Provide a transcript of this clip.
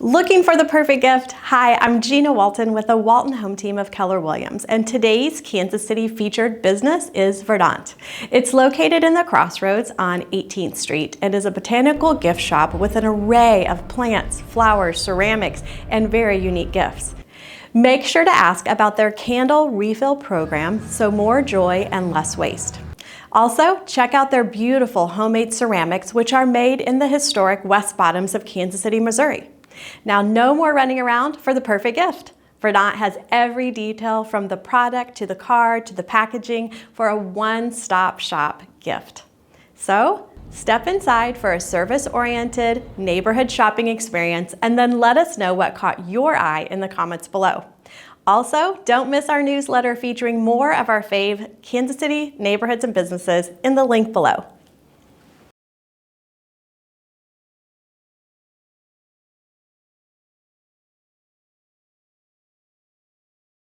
Looking for the perfect gift? Hi, I'm Gina Walton with the Walton Home Team of Keller Williams, and today's Kansas City featured business is Verdant. It's located in the Crossroads on 18th Street and is a botanical gift shop with an array of plants, flowers, ceramics, and very unique gifts. Make sure to ask about their candle refill program, so more joy and less waste. Also, check out their beautiful homemade ceramics, which are made in the historic West Bottoms of Kansas City, Missouri. Now, no more running around for the perfect gift. Verdant has every detail from the product to the card to the packaging for a one-stop shop gift. So, step inside for a service-oriented neighborhood shopping experience and then let us know what caught your eye in the comments below. Also, don't miss our newsletter featuring more of our fave Kansas City neighborhoods and businesses in the link below.